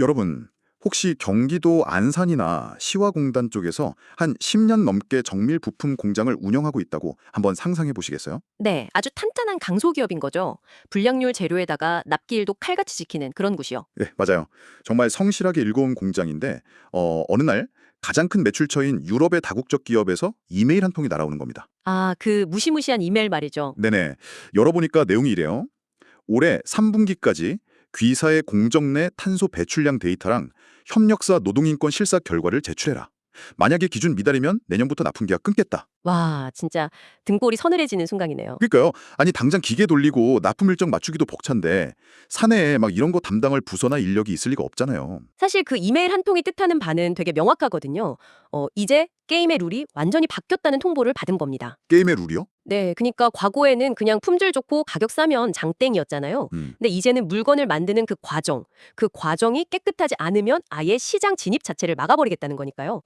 여러분, 혹시 경기도 안산이나 시화공단 쪽에서 한 10년 넘게 정밀 부품 공장을 운영하고 있다고 한번 상상해 보시겠어요? 네, 아주 탄탄한 강소기업인 거죠. 불량률 재료에다가 납기일도 칼같이 지키는 그런 곳이요. 네, 맞아요. 정말 성실하게 일궈온 공장인데 어느 날 가장 큰 매출처인 유럽의 다국적 기업에서 이메일 한 통이 날아오는 겁니다. 아, 그 무시무시한 이메일 말이죠. 네네. 열어보니까 내용이 이래요. 올해 3분기까지 귀사의 공정 내 탄소 배출량 데이터랑 협력사 노동인권 실사 결과를 제출해라. 만약에 기준 미달이면 내년부터 납품 계약 끊겠다. 와, 진짜 등골이 서늘해지는 순간이네요. 그러니까요. 아니 당장 기계 돌리고 납품 일정 맞추기도 벅찬데 사내에 막 이런 거 담당할 부서나 인력이 있을 리가 없잖아요. 사실 그 이메일 한 통이 뜻하는 바는 되게 명확하거든요. 이제 게임의 룰이 완전히 바뀌었다는 통보를 받은 겁니다. 게임의 룰이요? 네, 그러니까 과거에는 그냥 품질 좋고 가격 싸면 장땡이었잖아요. 근데 이제는 물건을 만드는 그 과정이 깨끗하지 않으면 아예 시장 진입 자체를 막아버리겠다는 거니까요.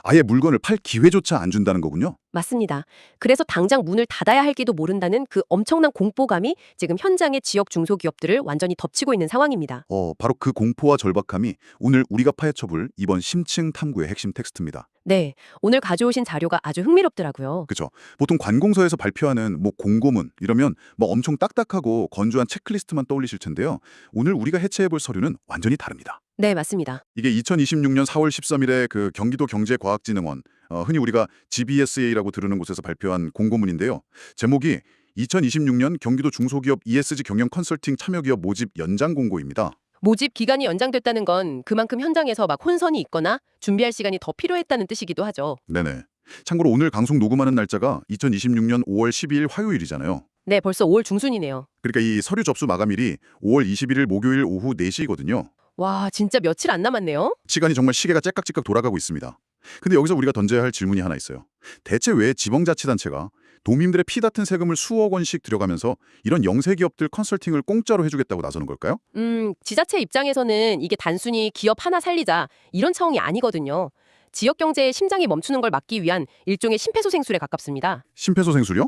아예 물건을 팔 기회조차 안 준다는 거군요. 맞습니다. 그래서 당장 문을 닫아야 할지도 모른다는 그 엄청난 공포감이 지금 현장의 지역 중소기업들을 완전히 덮치고 있는 상황입니다. 바로 그 공포와 절박함이 오늘 우리가 파헤쳐볼 이번 심층 탐구의 핵심 텍스트입니다. 네, 오늘 가져오신 자료가 아주 흥미롭더라고요. 그죠? 보통 관공서에서 발표하는 뭐 공고문 이러면 뭐 엄청 딱딱하고 건조한 체크리스트만 떠올리실 텐데요. 오늘 우리가 해체해볼 서류는 완전히 다릅니다. 네, 맞습니다. 이게 2026년 4월 13일에 그 경기도 경제과학진흥원, 흔히 우리가 GBSA라고 들으는 곳에서 발표한 공고문인데요. 제목이 2026년 경기도 중소기업 ESG 경영 컨설팅 참여기업 모집 연장 공고입니다. 모집 기간이 연장됐다는 건 그만큼 현장에서 막 혼선이 있거나 준비할 시간이 더 필요했다는 뜻이기도 하죠. 네네. 참고로 오늘 방송 녹음하는 날짜가 2026년 5월 12일 화요일이잖아요. 네, 벌써 5월 중순이네요. 그러니까 이 서류 접수 마감일이 5월 21일 목요일 오후 4시거든요. 와, 진짜 며칠 안 남았네요. 시간이 정말 시계가 째깍째깍 돌아가고 있습니다. 근데 여기서 우리가 던져야 할 질문이 하나 있어요. 대체 왜 지방자치단체가 도민들의 피 같은 세금을 수억 원씩 들여가면서 이런 영세기업들 컨설팅을 공짜로 해주겠다고 나서는 걸까요? 지자체 입장에서는 이게 단순히 기업 하나 살리자 이런 차원이 아니거든요. 지역 경제의 심장이 멈추는 걸 막기 위한 일종의 심폐소생술에 가깝습니다. 심폐소생술이요?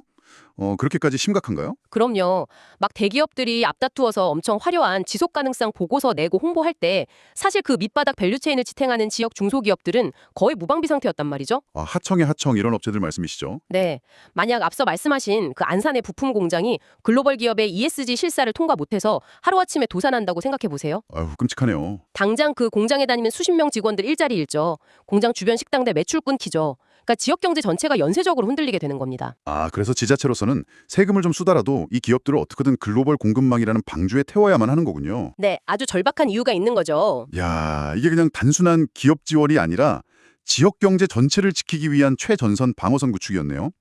그렇게까지 심각한가요? 그럼요. 막 대기업들이 앞다투어서 엄청 화려한 지속 가능성 보고서 내고 홍보할 때 사실 그 밑바닥 밸류체인을 지탱하는 지역 중소기업들은 거의 무방비 상태였단 말이죠. 하청의 하청 이런 업체들 말씀이시죠? 네. 만약 앞서 말씀하신 그 안산의 부품 공장이 글로벌 기업의 ESG 실사를 통과 못해서 하루아침에 도산한다고 생각해 보세요. 아유, 끔찍하네요. 당장 그 공장에 다니는 수십 명 직원들 일자리 잃죠. 공장 주변 식당들 매출 끊기죠. 그러니까 지역 경제 전체가 연쇄적으로 흔들리게 되는 겁니다. 그래서 지자체로서는 세금을 좀 쏟아라도 이 기업들을 어떻게든 글로벌 공급망이라는 방주에 태워야만 하는 거군요. 네, 아주 절박한 이유가 있는 거죠. 야, 이게 그냥 단순한 기업 지원이 아니라 지역 경제 전체를 지키기 위한 최전선 방어선 구축이었네요.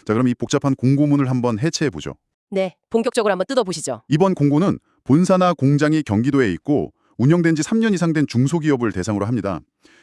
자, 그럼 이 복잡한 공고문을 한번 해체해 보죠. 네, 본격적으로 한번 뜯어보시죠. 이번 공고는 본사나 공장이 경기도에 있고 운영된 지 3년 이상 된 중소기업을 대상으로 합니다.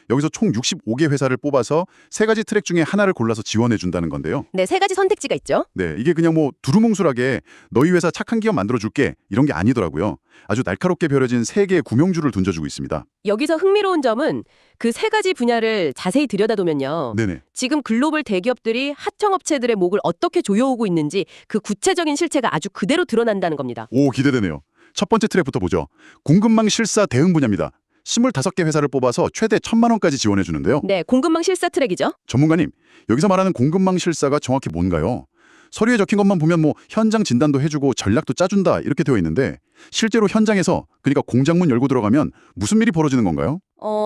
여기서 총 65개 회사를 뽑아서 세 가지 트랙 중에 하나를 골라서 지원해 준다는 건데요. 네, 세 가지 선택지가 있죠. 네, 이게 그냥 뭐 두루뭉술하게 너희 회사 착한 기업 만들어줄게 이런 게 아니더라고요. 아주 날카롭게 벼려진 세 개의 구명주를 던져주고 있습니다. 여기서 흥미로운 점은 그 세 가지 분야를 자세히 들여다보면요. 네네. 지금 글로벌 대기업들이 하청업체들의 목을 어떻게 조여오고 있는지 그 구체적인 실체가 아주 그대로 드러난다는 겁니다. 오, 기대되네요. 첫 번째 트랙부터 보죠. 공급망 실사 대응 분야입니다. 25개 회사를 뽑아서 최대 1,000만 원까지 지원해 주는데요. 네, 공급망 실사 트랙이죠. 전문가님, 여기서 말하는 공급망 실사가 정확히 뭔가요? 서류에 적힌 것만 보면 뭐 현장 진단도 해주고 전략도 짜준다 이렇게 되어 있는데 실제로 현장에서 그러니까 공장문 열고 들어가면 무슨 일이 벌어지는 건가요?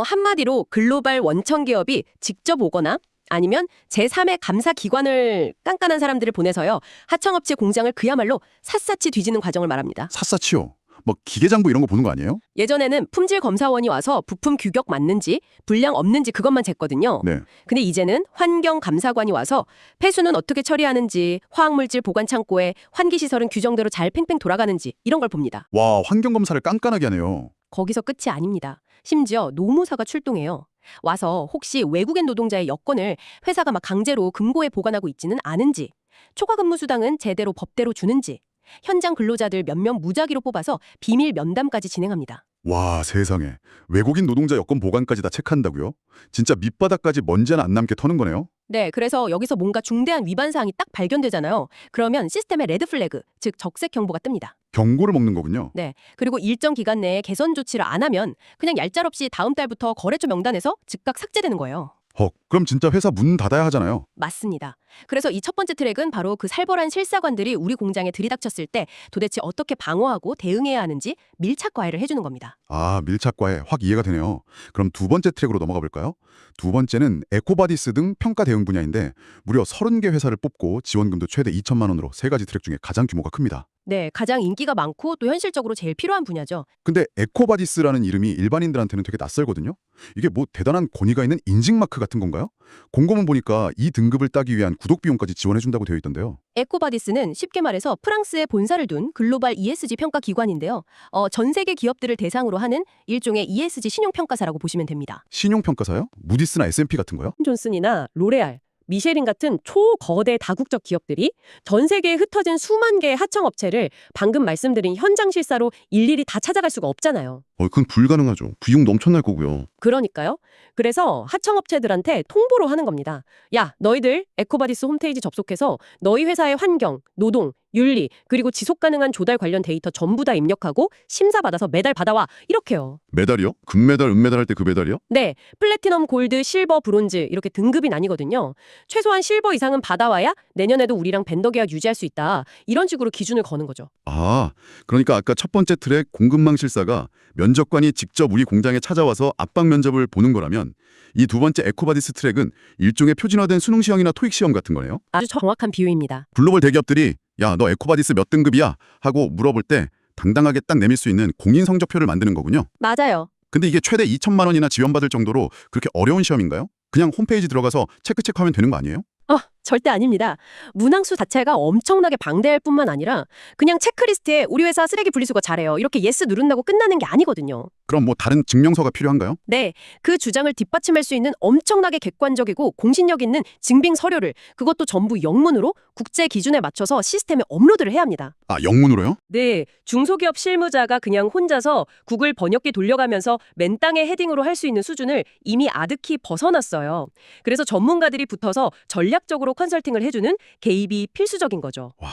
한마디로 글로벌 원청 기업이 직접 오거나 아니면 제3의 감사 기관을 깐깐한 사람들을 보내서요. 하청업체 공장을 그야말로 샅샅이 뒤지는 과정을 말합니다. 샅샅이요. 뭐 기계장부 이런 거 보는 거 아니에요? 예전에는 품질 검사원이 와서 부품 규격 맞는지 불량 없는지 그것만 쟀거든요. 네. 근데 이제는 환경 감사관이 와서 폐수는 어떻게 처리하는지, 화학물질 보관 창고에 환기 시설은 규정대로 잘 팽팽 돌아가는지 이런 걸 봅니다. 와, 환경검사를 깐깐하게 하네요. 거기서 끝이 아닙니다. 심지어 노무사가 출동해요. 와서 혹시 외국인 노동자의 여권을 회사가 막 강제로 금고에 보관하고 있지는 않은지, 초과 근무 수당은 제대로 법대로 주는지, 현장 근로자들 몇 명 무작위로 뽑아서 비밀 면담까지 진행합니다. 와, 세상에. 외국인 노동자 여권 보관까지 다 체크한다고요? 진짜 밑바닥까지 먼지 하나 안 남게 터는 거네요? 네, 그래서 여기서 뭔가 중대한 위반 사항이 딱 발견되잖아요. 그러면 시스템에 레드 플래그, 즉 적색 경보가 뜹니다. 경고를 먹는 거군요. 네, 그리고 일정 기간 내에 개선 조치를 안 하면 그냥 얄짤없이 다음 달부터 거래처 명단에서 즉각 삭제되는 거예요. 그럼 진짜 회사 문 닫아야 하잖아요. 맞습니다. 그래서 이 첫 번째 트랙은 바로 그 살벌한 실사관들이 우리 공장에 들이닥쳤을 때 도대체 어떻게 방어하고 대응해야 하는지 밀착 과외를 해주는 겁니다. 아, 밀착과에 확 이해가 되네요. 그럼 두 번째 트랙으로 넘어가 볼까요? 두 번째는 에코바디스 등 평가 대응 분야인데 무려 30개 회사를 뽑고 지원금도 최대 2천만 원으로 세 가지 트랙 중에 가장 규모가 큽니다. 네, 가장 인기가 많고 또 현실적으로 제일 필요한 분야죠. 근데 에코바디스라는 이름이 일반인들한테는 되게 낯설거든요. 이게 뭐 대단한 권위가 있는 인증 마크 같은 건가요? 공고문 보니까 이 등급을 따기 위한 구독 비용까지 지원해준다고 되어 있던데요. 에코바디스는 쉽게 말해서 프랑스에 본사를 둔 글로벌 ESG 평가 기관인데요. 전 세계 기업들을 대상으로 하는 일종의 ESG 신용평가사라고 보시면 됩니다. 신용평가사요? 무디스나 S&P 같은 거요? 존슨이나 로레알, 미쉐린 같은 초거대 다국적 기업들이 전 세계에 흩어진 수만 개의 하청업체를 방금 말씀드린 현장 실사로 일일이 다 찾아갈 수가 없잖아요. 그건 불가능하죠. 비용도 엄청날 거고요. 그러니까요. 그래서 하청업체들한테 통보로 하는 겁니다. 야, 너희들 에코바디스 홈페이지 접속해서 너희 회사의 환경, 노동, 윤리, 그리고 지속 가능한 조달 관련 데이터 전부 다 입력하고 심사받아서 메달 받아와. 이렇게요. 메달이요? 금메달, 은메달 할 때 그 메달이요? 네, 플래티넘, 골드, 실버, 브론즈 이렇게 등급이 나뉘거든요. 최소한 실버 이상은 받아와야 내년에도 우리랑 벤더 계약 유지할 수 있다. 이런 식으로 기준을 거는 거죠. 아, 그러니까 아까 첫 번째 트랙 공급망 실사가 면접관이 직접 우리 공장에 찾아와서 압박 면접을 보는 거라면 이 두 번째 에코바디스 트랙은 일종의 표준화된 수능 시험이나 토익 시험 같은 거네요. 아주 정확한 비유입니다. 글로벌 대기업들이 야, 너 에코바디스 몇 등급이야? 하고 물어볼 때 당당하게 딱 내밀 수 있는 공인 성적표를 만드는 거군요. 맞아요. 근데 이게 최대 2천만 원이나 지원받을 정도로 그렇게 어려운 시험인가요? 그냥 홈페이지 들어가서 체크하면 되는 거 아니에요? 절대 아닙니다. 문항수 자체가 엄청나게 방대할 뿐만 아니라 그냥 체크리스트에 우리 회사 쓰레기 분리수거 잘해요. 이렇게 예스 누른다고 끝나는 게 아니거든요. 그럼 뭐 다른 증명서가 필요한가요? 네, 그 주장을 뒷받침할 수 있는 엄청나게 객관적이고 공신력 있는 증빙 서류를 그것도 전부 영문으로 국제 기준에 맞춰서 시스템에 업로드를 해야 합니다. 아, 영문으로요? 네, 중소기업 실무자가 그냥 혼자서 구글 번역기 돌려가면서 맨 땅에 헤딩으로 할 수 있는 수준을 이미 아득히 벗어났어요. 그래서 전문가들이 붙어서 전략적으로 컨설팅을 해주는 개입이 필수적인 거죠. 와,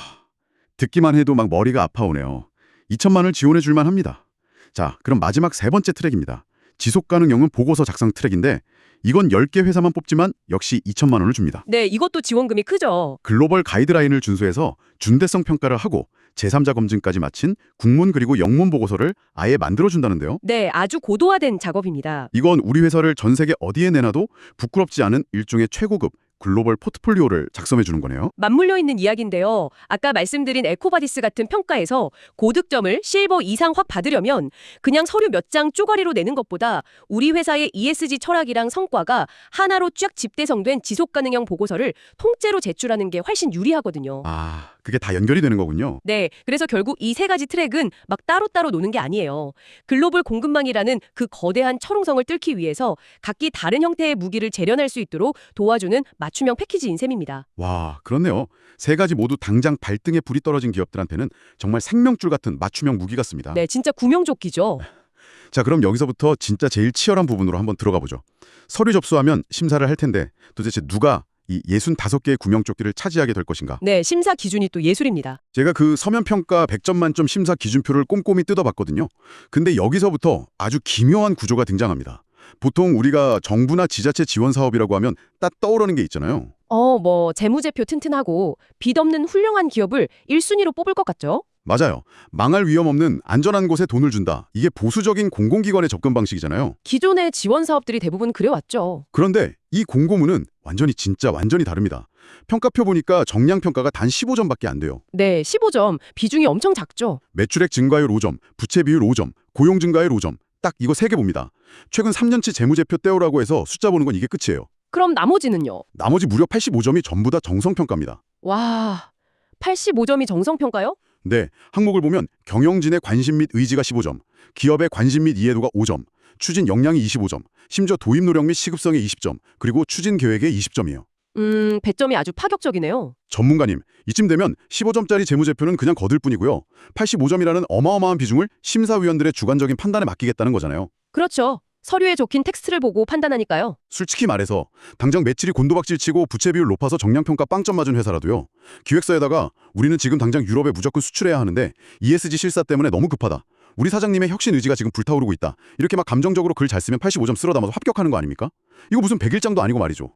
듣기만 해도 막 머리가 아파오네요. 2천만 원을 지원해 줄만 합니다. 자, 그럼 마지막 세 번째 트랙입니다. 지속가능형은 보고서 작성 트랙인데 이건 10개 회사만 뽑지만 역시 2천만 원을 줍니다. 네, 이것도 지원금이 크죠. 글로벌 가이드라인을 준수해서 준대성 평가를 하고 제3자 검증까지 마친 국문 그리고 영문 보고서를 아예 만들어준다는데요. 네, 아주 고도화된 작업입니다. 이건 우리 회사를 전 세계 어디에 내놔도 부끄럽지 않은 일종의 최고급 글로벌 포트폴리오를 작성해 주는 거네요. 맞물려 있는 이야기인데요. 아까 말씀드린 에코바디스 같은 평가에서 고득점을 실버 이상 확 받으려면 그냥 서류 몇 장 쪼가리로 내는 것보다 우리 회사의 ESG 철학이랑 성과가 하나로 쫙 집대성된 지속가능형 보고서를 통째로 제출하는 게 훨씬 유리하거든요. 아, 그게 다 연결이 되는 거군요. 네, 그래서 결국 이 세 가지 트랙은 막 따로따로 노는 게 아니에요. 글로벌 공급망이라는 그 거대한 철옹성을 뚫기 위해서 각기 다른 형태의 무기를 재련할 수 있도록 도와주는 맞춤형 패키지인 셈입니다. 와, 그렇네요. 세 가지 모두 당장 발등에 불이 떨어진 기업들한테는 정말 생명줄 같은 맞춤형 무기 같습니다. 네, 진짜 구명조끼죠. 자, 그럼 여기서부터 진짜 제일 치열한 부분으로 한번 들어가 보죠. 서류 접수하면 심사를 할 텐데 도대체 누가 이 65개의 구명조끼를 차지하게 될 것인가? 네, 심사 기준이 또 예술입니다. 제가 그 서면평가 100점 만점 심사 기준표를 꼼꼼히 뜯어봤거든요. 근데 여기서부터 아주 기묘한 구조가 등장합니다. 보통 우리가 정부나 지자체 지원 사업이라고 하면 딱 떠오르는 게 있잖아요. 재무제표 튼튼하고 빚 없는 훌륭한 기업을 1순위로 뽑을 것 같죠? 맞아요. 망할 위험 없는 안전한 곳에 돈을 준다. 이게 보수적인 공공기관의 접근 방식이잖아요. 기존의 지원 사업들이 대부분 그래왔죠. 그런데 이 공고문은 완전히 다릅니다. 평가표 보니까 정량평가가 단 15점밖에 안 돼요. 네, 15점. 비중이 엄청 작죠. 매출액 증가율 5점, 부채 비율 5점, 고용 증가율 5점. 딱 이거 3개 봅니다. 최근 3년치 재무제표 떼오라고 해서 숫자 보는 건 이게 끝이에요. 그럼 나머지는요? 나머지 무려 85점이 전부 다 정성평가입니다. 와, 85점이 정성평가요? 네, 항목을 보면 경영진의 관심 및 의지가 15점, 기업의 관심 및 이해도가 5점, 추진 역량이 25점, 심지어 도입 노력 및 시급성에 20점, 그리고 추진 계획에 20점이에요. 배점이 아주 파격적이네요. 전문가님, 이쯤 되면 15점짜리 재무제표는 그냥 거들 뿐이고요. 85점이라는 어마어마한 비중을 심사위원들의 주관적인 판단에 맡기겠다는 거잖아요. 그렇죠. 서류에 적힌 텍스트를 보고 판단하니까요. 솔직히 말해서 당장 매출이 곤두박질 치고 부채 비율 높아서 정량평가 빵점 맞은 회사라도요. 기획서에다가 우리는 지금 당장 유럽에 무조건 수출해야 하는데 ESG 실사 때문에 너무 급하다. 우리 사장님의 혁신 의지가 지금 불타오르고 있다. 이렇게 막 감정적으로 글 잘 쓰면 85점 쓸어 담아서 합격하는 거 아닙니까? 이거 무슨 100일장도 아니고 말이죠.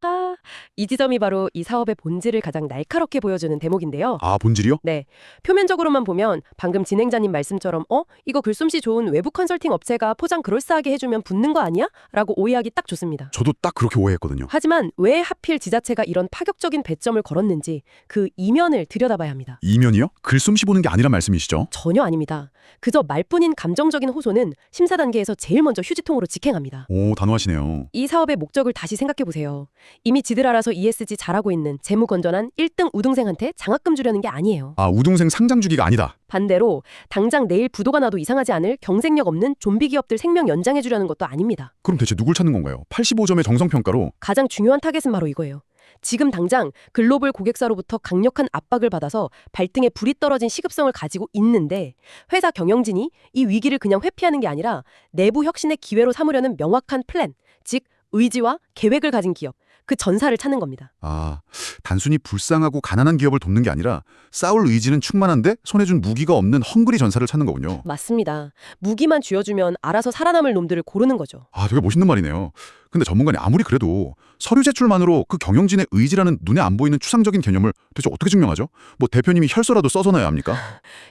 이 지점이 바로 이 사업의 본질을 가장 날카롭게 보여주는 대목인데요. 아, 본질이요? 네, 표면적으로만 보면 방금 진행자님 말씀처럼 이거 글솜씨 좋은 외부 컨설팅 업체가 포장 그럴싸하게 해주면 붙는 거 아니야? 라고 오해하기 딱 좋습니다. 저도 딱 그렇게 오해했거든요. 하지만 왜 하필 지자체가 이런 파격적인 배점을 걸었는지 그 이면을 들여다봐야 합니다. 이면이요? 글솜씨 보는 게 아니란 말씀이시죠? 전혀 아닙니다. 그저 말뿐인 감정적인 호소는 심사 단계에서 제일 먼저 휴지통으로 직행합니다. 오, 단호하시네요. 이 사업의 목적을 다시 생각해보세요. 이미 지들 알아서 ESG 잘하고 있는 재무건전한 1등 우등생한테 장학금 주려는 게 아니에요. 아, 우등생 상장 주기가 아니다. 반대로 당장 내일 부도가 나도 이상하지 않을 경쟁력 없는 좀비 기업들 생명 연장해주려는 것도 아닙니다. 그럼 대체 누굴 찾는 건가요? 85점의 정성평가로? 가장 중요한 타겟은 바로 이거예요. 지금 당장 글로벌 고객사로부터 강력한 압박을 받아서 발등에 불이 떨어진 시급성을 가지고 있는데 회사 경영진이 이 위기를 그냥 회피하는 게 아니라 내부 혁신의 기회로 삼으려는 명확한 플랜, 즉 의지와 계획을 가진 기업, 그 전사를 찾는 겁니다. 아, 단순히 불쌍하고 가난한 기업을 돕는 게 아니라 싸울 의지는 충만한데 손에 준 무기가 없는 헝그리 전사를 찾는 거군요. 맞습니다. 무기만 쥐어주면 알아서 살아남을 놈들을 고르는 거죠. 아, 되게 멋있는 말이네요. 근데 전문가님 아무리 그래도 서류 제출만으로 그 경영진의 의지라는 눈에 안 보이는 추상적인 개념을 대체 어떻게 증명하죠? 뭐 대표님이 혈서라도 써서 놔야 합니까?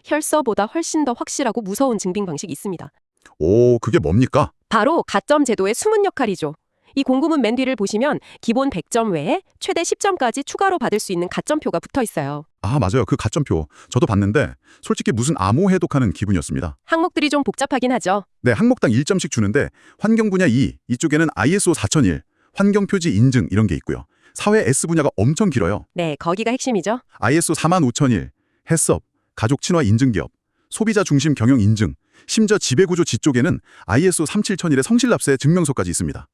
혈서보다 훨씬 더 확실하고 무서운 증빙 방식이 있습니다. 오, 그게 뭡니까? 바로 가점 제도의 숨은 역할이죠. 이 공고문 맨 뒤를 보시면 기본 100점 외에 최대 10점까지 추가로 받을 수 있는 가점표가 붙어 있어요. 아, 맞아요. 그 가점표. 저도 봤는데 솔직히 무슨 암호 해독하는 기분이었습니다. 항목들이 좀 복잡하긴 하죠. 네, 항목당 1점씩 주는데 환경 분야 2, 이쪽에는 ISO 4001, 환경 표지 인증 이런 게 있고요. 사회 S 분야가 엄청 길어요. 네, 거기가 핵심이죠. ISO 45001, 해썹, 가족 친화 인증 기업, 소비자 중심 경영 인증, 심지어 지배구조 G 쪽에는 ISO 37001의 성실납세 증명서까지 있습니다.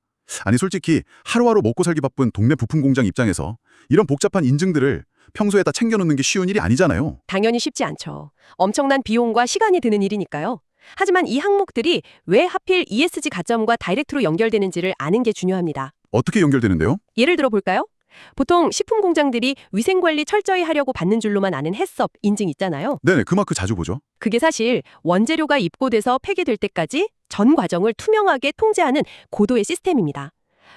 아니 솔직히 하루하루 먹고 살기 바쁜 동네 부품 공장 입장에서 이런 복잡한 인증들을 평소에 다 챙겨놓는 게 쉬운 일이 아니잖아요. 당연히 쉽지 않죠. 엄청난 비용과 시간이 드는 일이니까요. 하지만 이 항목들이 왜 하필 ESG 가점과 다이렉트로 연결되는지를 아는 게 중요합니다. 어떻게 연결되는데요? 예를 들어 볼까요? 보통 식품 공장들이 위생관리 철저히 하려고 받는 줄로만 아는 해썹 인증 있잖아요. 네네, 그 마크 자주 보죠. 그게 사실 원재료가 입고돼서 폐기될 때까지 전 과정을 투명하게 통제하는 고도의 시스템입니다.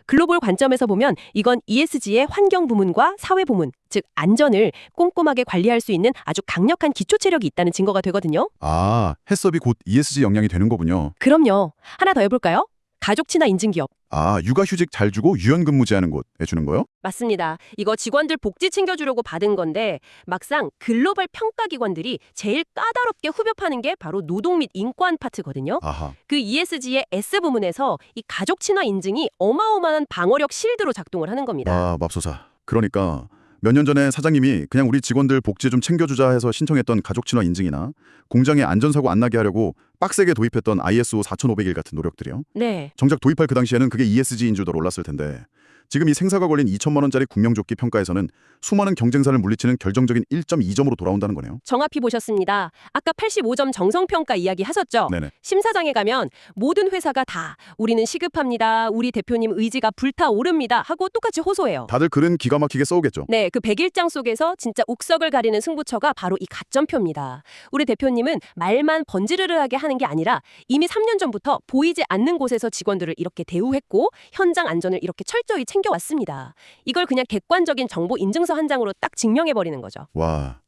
글로벌 관점에서 보면 이건 ESG의 환경 부문과 사회 부문, 즉 안전을 꼼꼼하게 관리할 수 있는 아주 강력한 기초 체력이 있다는 증거가 되거든요. 아, 해썹이 곧 ESG 역량이 되는 거군요. 그럼요. 하나 더 해볼까요? 가족 친화 인증 기업. 아, 육아휴직 잘 주고 유연근무 제하는 곳에 주는 거요? 맞습니다. 이거 직원들 복지 챙겨주려고 받은 건데 막상 글로벌 평가기관들이 제일 까다롭게 후벼 파는 게 바로 노동 및 인권 파트거든요. 아하. 그 ESG의 S 부문에서 이 가족 친화 인증이 어마어마한 방어력 실드로 작동을 하는 겁니다. 아, 맙소사. 그러니까 몇 년 전에 사장님이 그냥 우리 직원들 복지 좀 챙겨주자 해서 신청했던 가족 친화 인증이나 공장에 안전사고 안 나게 하려고 빡세게 도입했던 ISO 4501 같은 노력들이요. 네. 정작 도입할 그 당시에는 그게 ESG인 줄도 몰랐을 텐데 지금 이 생사가 걸린 2천만 원짜리 국명조끼 평가에서는 수많은 경쟁사를 물리치는 결정적인 1.2점으로 돌아온다는 거네요. 정확히 보셨습니다. 아까 85점 정성평가 이야기 하셨죠? 네네. 심사장에 가면 모든 회사가 다 우리는 시급합니다. 우리 대표님 의지가 불타오릅니다. 하고 똑같이 호소해요. 다들 글은 기가 막히게 써오겠죠. 네, 그 100일장 속에서 진짜 욱석을 가리는 승부처가 바로 이 가점표입니다. 우리 대표님은 말만 번지르르하게 하는 게 아니라 이미 3년 전부터 보이지 않는 곳에서 직원들을 이렇게 대우했고 현장 안전을 이렇게 철저히 챙겨왔습니다. 이걸 그냥 객관적인 정보 인증서 한 장으로 딱 증명해버리는 거죠. 와,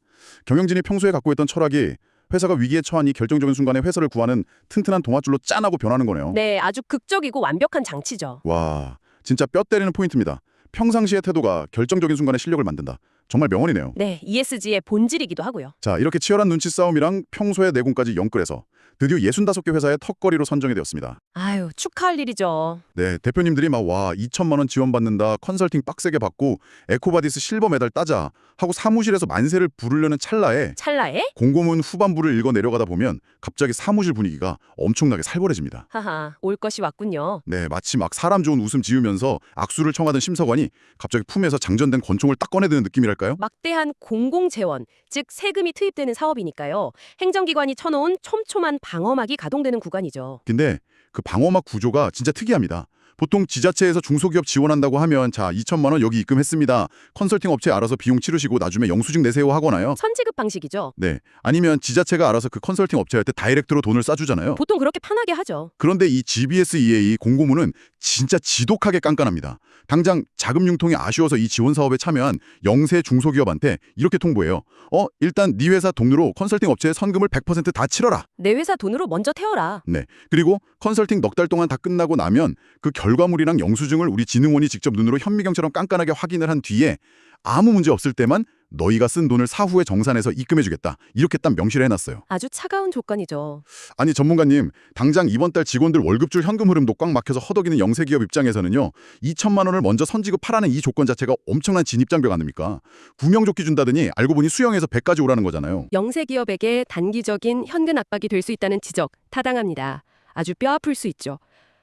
경영진이 평소에 갖고 있던 철학이 회사가 위기에 처한 이 결정적인 순간에 회사를 구하는 튼튼한 동아줄로 짠하고 변하는 거네요. 네, 아주 극적이고 완벽한 장치죠. 와, 진짜 뼈 때리는 포인트입니다. 평상시의 태도가 결정적인 순간에 실력을 만든다. 정말 명언이네요. 네, ESG의 본질이기도 하고요. 자, 이렇게 치열한 눈치 싸움이랑 평소의 내공까지 연끌해서 드디어 65개 회사의 턱걸이로 선정이 되었습니다. 아유, 축하할 일이죠. 네, 대표님들이 막 와 2천만 원 지원받는다, 컨설팅 빡세게 받고 에코바디스 실버 메달 따자 하고 사무실에서 만세를 부르려는 찰나에 공고문 후반부를 읽어 내려가다 보면 갑자기 사무실 분위기가 엄청나게 살벌해집니다. 하하, 올 것이 왔군요. 네, 마치 막 사람 좋은 웃음 지으면서 악수를 청하던 심사관이 갑자기 품에서 장전된 권총을 딱 꺼내드는 느낌이랄까요? 막대한 공공재원, 즉 세금이 투입되는 사업이니까요. 행정기관이 쳐놓은 촘촘한 방어막이 가동되는 구간이죠. 근데 그 방어막 구조가 진짜 특이합니다. 보통 지자체에서 중소기업 지원한다고 하면 자 2천만 원 여기 입금했습니다. 컨설팅 업체 알아서 비용 치르시고 나중에 영수증 내세요 하거나요. 선지급 방식이죠. 네. 아니면 지자체가 알아서 그 컨설팅 업체한테 다이렉트로 돈을 싸주잖아요. 보통 그렇게 편하게 하죠. 그런데 이 GBS-EA 공고문은 진짜 지독하게 깐깐합니다. 당장 자금 융통이 아쉬워서 이 지원 사업에 참여한 영세 중소기업한테 이렇게 통보해요. 일단 네 회사 돈으로 컨설팅 업체에 선금을 100% 다 치러라. 내 회사 돈으로 먼저 태워라. 네. 그리고 컨설팅 넉 달 동안 다 끝나고 나면 그 결과물이랑 영수증을 우리 진흥원이 직접 눈으로 현미경처럼 깐깐하게 확인을 한 뒤에 아무 문제 없을 때만 너희가 쓴 돈을 사후에 정산해서 입금해주겠다. 이렇게 딱 명시를 해놨어요. 아주 차가운 조건이죠. 아니 전문가님, 당장 이번 달 직원들 월급줄 현금 흐름도 꽉 막혀서 허덕이는 영세기업 입장에서는요. 2천만 원을 먼저 선지급하라는 이 조건 자체가 엄청난 진입장벽 아닙니까? 구명조끼 준다더니 알고 보니 수영에서 배까지 오라는 거잖아요. 영세 기업에게 단기적인 현금 압박이 될 수 있다는 지적 타당합니다. 아주 뼈아플 수 있죠.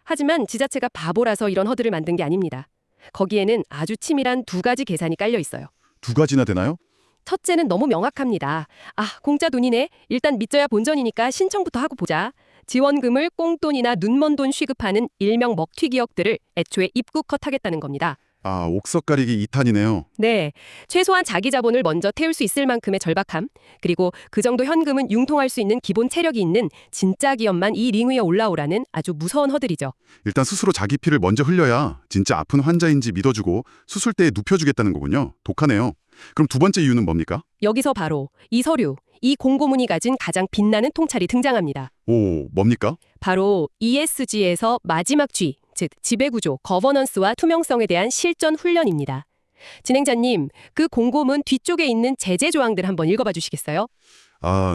하지만 지자체가 바보라서 이런 허들을 만든 게 아닙니다. 거기에는 아주 치밀한 두 가지 계산이 깔려 있어요. 두 가지나 되나요? 첫째는 너무 명확합니다. 공짜 돈이네. 일단 믿져야 본전이니까 신청부터 하고 보자. 지원금을 꽁돈이나 눈먼 돈 취급하는 일명 먹튀 기업들을 애초에 입구 컷하겠다는 겁니다. 옥석 가리기 2탄이네요. 네, 최소한 자기 자본을 먼저 태울 수 있을 만큼의 절박함, 그리고 그 정도 현금은 융통할 수 있는 기본 체력이 있는 진짜 기업만 이 링 위에 올라오라는 아주 무서운 허들이죠. 일단 스스로 자기 피를 먼저 흘려야 진짜 아픈 환자인지 믿어주고 수술대에 눕혀주겠다는 거군요. 독하네요. 그럼 두 번째 이유는 뭡니까? 여기서 바로 이 서류, 이 공고문이 가진 가장 빛나는 통찰이 등장합니다. 뭡니까? 바로 ESG에서 마지막 G, 즉 지배구조, 거버넌스와 투명성에 대한 실전 훈련입니다. 진행자님, 그 공고문 뒤쪽에 있는 제재 조항들 한번 읽어봐 주시겠어요?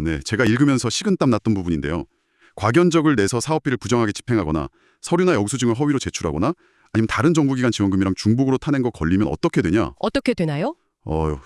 네. 제가 읽으면서 식은땀 났던 부분인데요. 과견적을 내서 사업비를 부정하게 집행하거나 서류나 영수증을 허위로 제출하거나 아니면 다른 정부기관 지원금이랑 중복으로 타낸 거 걸리면 어떻게 되냐? 어떻게 되나요?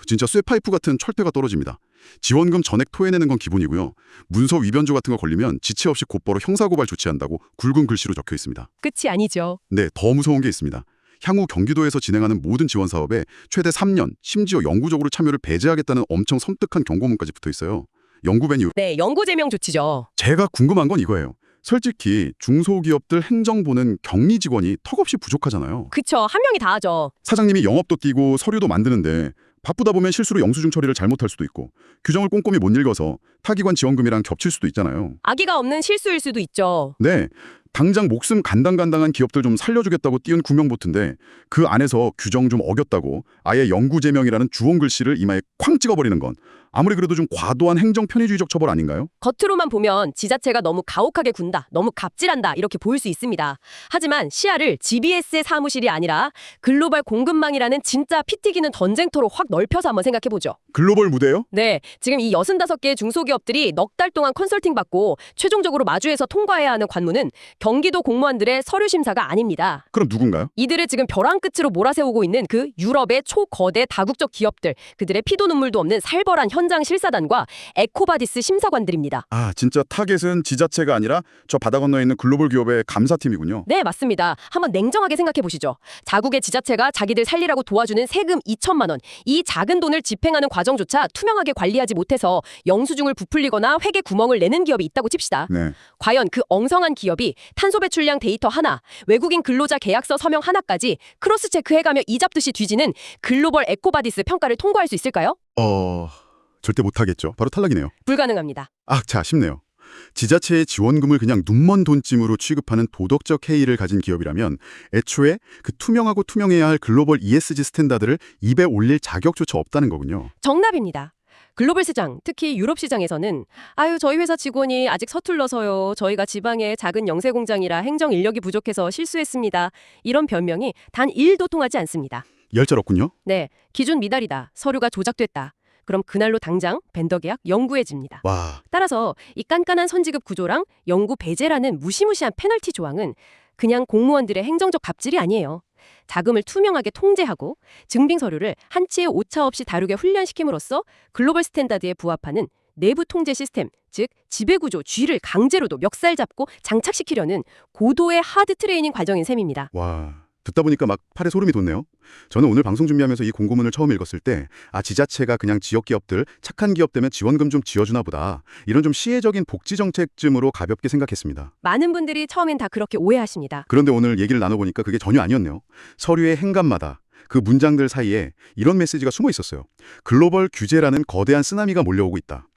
진짜 쇠파이프 같은 철퇴가 떨어집니다. 지원금 전액 토해내는 건 기본이고요. 문서 위변조 같은 거 걸리면 지체 없이 곧바로 형사고발 조치한다고 굵은 글씨로 적혀 있습니다. 끝이 아니죠. 네, 더 무서운 게 있습니다. 향후 경기도에서 진행하는 모든 지원 사업에 최대 3년, 심지어 영구적으로 참여를 배제하겠다는 엄청 섬뜩한 경고문까지 붙어 있어요. 영구벤 이유. 네, 영구제명 조치죠. 제가 궁금한 건 이거예요. 솔직히 중소기업들 행정보는 격리 직원이 턱없이 부족하잖아요. 그쵸, 한 명이 다 하죠. 사장님이 영업도 뛰고 서류도 만드는데 바쁘다 보면 실수로 영수증 처리를 잘못할 수도 있고 규정을 꼼꼼히 못 읽어서 타기관 지원금이랑 겹칠 수도 있잖아요. 악의가 없는 실수일 수도 있죠. 네, 당장 목숨 간당간당한 기업들 좀 살려주겠다고 띄운 구명보트인데 그 안에서 규정 좀 어겼다고 아예 영구제명이라는 주홍 글씨를 이마에 쾅 찍어버리는 건 아무리 그래도 좀 과도한 행정 편의주의적 처벌 아닌가요? 겉으로만 보면 지자체가 너무 가혹하게 군다, 너무 갑질한다 이렇게 보일 수 있습니다. 하지만 시야를 GBS의 사무실이 아니라 글로벌 공급망이라는 진짜 피 튀기는 전쟁터로 확 넓혀서 한번 생각해보죠. 글로벌 무대요? 네, 지금 이 65개의 중소기업들이 넉 달 동안 컨설팅 받고 최종적으로 마주해서 통과해야 하는 관문은 경기도 공무원들의 서류 심사가 아닙니다. 그럼 누군가요? 이들을 지금 벼랑 끝으로 몰아세우고 있는 그 유럽의 초거대 다국적 기업들, 그들의 피도 눈물도 없는 살벌한 현장 실사단과 에코바디스 심사관들입니다. 진짜 타겟은 지자체가 아니라 저 바다 건너에 있는 글로벌 기업의 감사팀이군요. 네, 맞습니다. 한번 냉정하게 생각해 보시죠. 자국의 지자체가 자기들 살리라고 도와주는 세금 2천만 원, 이 작은 돈을 집행하는 과정조차 투명하게 관리하지 못해서 영수증을 부풀리거나 회계 구멍을 내는 기업이 있다고 칩시다. 네. 과연 그 엉성한 기업이 탄소 배출량 데이터 하나, 외국인 근로자 계약서 서명 하나까지 크로스 체크해가며 이잡듯이 뒤지는 글로벌 에코바디스 평가를 통과할 수 있을까요? 절대 못하겠죠. 바로 탈락이네요. 불가능합니다. 자, 쉽네요. 지자체의 지원금을 그냥 눈먼 돈찜으로 취급하는 도덕적 해이를 가진 기업이라면 애초에 그 투명하고 투명해야 할 글로벌 ESG 스탠다드를 입에 올릴 자격조차 없다는 거군요. 정답입니다. 글로벌 시장, 특히 유럽 시장에서는 저희 회사 직원이 아직 서툴러서요. 저희가 지방의 작은 영세 공장이라 행정 인력이 부족해서 실수했습니다. 이런 변명이 단 1도 통하지 않습니다. 얄짤없군요. 네, 기준 미달이다. 서류가 조작됐다. 그럼 그날로 당장 벤더 계약 영구해집니다. 와, 따라서 이 깐깐한 선지급 구조랑 영구 배제라는 무시무시한 페널티 조항은 그냥 공무원들의 행정적 갑질이 아니에요. 자금을 투명하게 통제하고 증빙 서류를 한치의 오차 없이 다루게 훈련시킴으로써 글로벌 스탠다드에 부합하는 내부 통제 시스템, 즉 지배구조 G를 강제로도 멱살 잡고 장착시키려는 고도의 하드 트레이닝 과정인 셈입니다. 와, 듣다 보니까 막 팔에 소름이 돋네요. 저는 오늘 방송 준비하면서 이 공고문을 처음 읽었을 때 지자체가 그냥 지역 기업들 착한 기업 되면 지원금 좀 지어주나 보다. 이런 좀 시혜적인 복지 정책쯤으로 가볍게 생각했습니다. 많은 분들이 처음엔 다 그렇게 오해하십니다. 그런데 오늘 얘기를 나눠보니까 그게 전혀 아니었네요. 서류의 행간마다 그 문장들 사이에 이런 메시지가 숨어 있었어요. 글로벌 규제라는 거대한 쓰나미가 몰려오고 있다.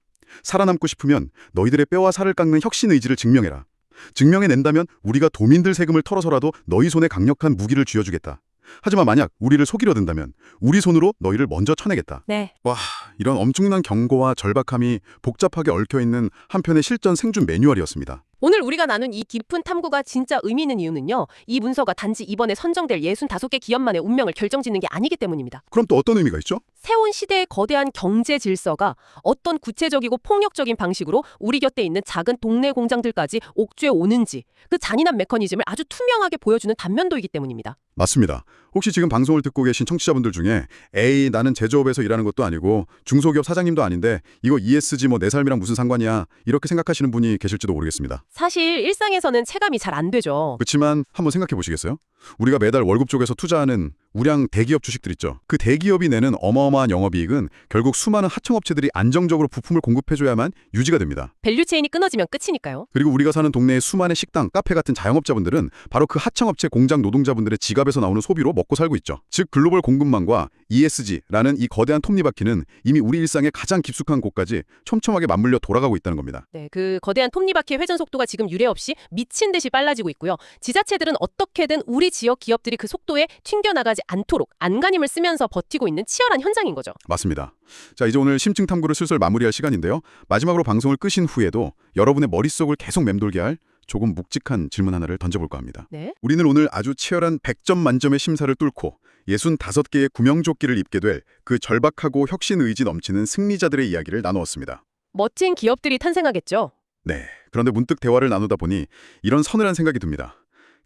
살아남고 싶으면 너희들의 뼈와 살을 깎는 혁신 의지를 증명해라. 증명해낸다면 우리가 도민들 세금을 털어서라도 너희 손에 강력한 무기를 쥐어주겠다. 하지만 만약 우리를 속이려 든다면 우리 손으로 너희를 먼저 쳐내겠다. 네. 와, 이런 엄청난 경고와 절박함이 복잡하게 얽혀있는 한편의 실전 생존 매뉴얼이었습니다. 오늘 우리가 나눈 이 깊은 탐구가 진짜 의미 있는 이유는요. 이 문서가 단지 이번에 선정될 65개 기업만의 운명을 결정짓는 게 아니기 때문입니다. 그럼 또 어떤 의미가 있죠? 새로운 시대의 거대한 경제 질서가 어떤 구체적이고 폭력적인 방식으로 우리 곁에 있는 작은 동네 공장들까지 옥죄어 오는지 그 잔인한 메커니즘을 아주 투명하게 보여주는 단면도이기 때문입니다. 맞습니다. 혹시 지금 방송을 듣고 계신 청취자분들 중에 에이 나는 제조업에서 일하는 것도 아니고 중소기업 사장님도 아닌데 이거 ESG 뭐 내 삶이랑 무슨 상관이야 이렇게 생각하시는 분이 계실지도 모르겠습니다. 사실 일상에서는 체감이 잘 안 되죠. 그렇지만 한번 생각해 보시겠어요? 우리가 매달 월급 쪽에서 투자하는 우량 대기업 주식들 있죠. 그 대기업이 내는 어마어마한 영업이익은 결국 수많은 하청업체들이 안정적으로 부품을 공급해줘야만 유지가 됩니다. 밸류체인이 끊어지면 끝이니까요. 그리고 우리가 사는 동네의 수많은 식당, 카페 같은 자영업자분들은 바로 그 하청업체 공장 노동자분들의 지갑에서 나오는 소비로 먹고 살고 있죠. 즉 글로벌 공급망과 ESG라는 이 거대한 톱니바퀴는 이미 우리 일상의 가장 깊숙한 곳까지 촘촘하게 맞물려 돌아가고 있다는 겁니다. 네, 그 거대한 톱니바퀴의 회전 속도가 지금 유례 없이 미친 듯이 빨라지고 있고요. 지자체들은 어떻게든 우리 지역 기업들이 그 속도에 튕겨나가지 않도록 안간힘을 쓰면서 버티고 있는 치열한 현장인 거죠. 맞습니다. 자, 이제 오늘 심층 탐구를 슬슬 마무리할 시간인데요. 마지막으로 방송을 끄신 후에도 여러분의 머릿속을 계속 맴돌게 할 조금 묵직한 질문 하나를 던져볼까 합니다. 네. 우리는 오늘 아주 치열한 100점 만점의 심사를 뚫고 65개의 구명조끼를 입게 될 그 절박하고 혁신 의지 넘치는 승리자들의 이야기를 나누었습니다. 멋진 기업들이 탄생하겠죠. 네, 그런데 문득 대화를 나누다 보니 이런 서늘한 생각이 듭니다.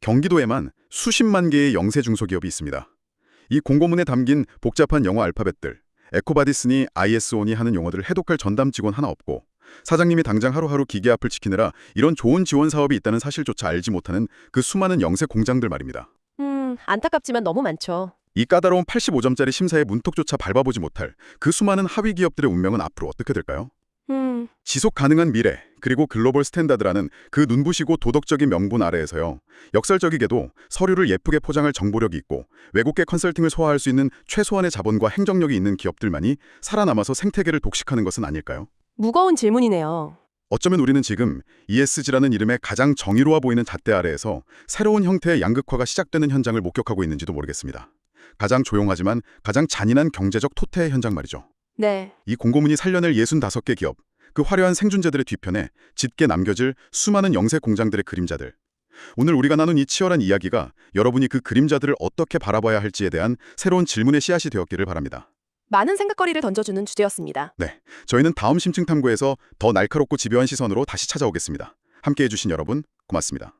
경기도에만 수십만 개의 영세 중소기업이 있습니다. 이 공고문에 담긴 복잡한 영어 알파벳들, 에코바디스니 ISO니 하는 용어들을 해독할 전담 직원 하나 없고 사장님이 당장 하루하루 기계 앞을 지키느라 이런 좋은 지원 사업이 있다는 사실조차 알지 못하는 그 수많은 영세 공장들 말입니다. 안타깝지만 너무 많죠. 이 까다로운 85점짜리 심사의 문턱조차 밟아보지 못할 그 수많은 하위 기업들의 운명은 앞으로 어떻게 될까요? 지속 가능한 미래, 그리고 글로벌 스탠다드라는 그 눈부시고 도덕적인 명분 아래에서요. 역설적이게도 서류를 예쁘게 포장할 정보력이 있고 외국계 컨설팅을 소화할 수 있는 최소한의 자본과 행정력이 있는 기업들만이 살아남아서 생태계를 독식하는 것은 아닐까요? 무거운 질문이네요. 어쩌면 우리는 지금 ESG라는 이름의 가장 정의로워 보이는 잣대 아래에서 새로운 형태의 양극화가 시작되는 현장을 목격하고 있는지도 모르겠습니다. 가장 조용하지만 가장 잔인한 경제적 토태의 현장 말이죠. 네. 이 공고문이 살려낼 65개 기업, 그 화려한 생존자들의 뒤편에 짙게 남겨질 수많은 영세 공장들의 그림자들. 오늘 우리가 나눈 이 치열한 이야기가 여러분이 그 그림자들을 어떻게 바라봐야 할지에 대한 새로운 질문의 씨앗이 되었기를 바랍니다. 많은 생각거리를 던져주는 주제였습니다. 네, 저희는 다음 심층 탐구에서 더 날카롭고 집요한 시선으로 다시 찾아오겠습니다. 함께해 주신 여러분, 고맙습니다.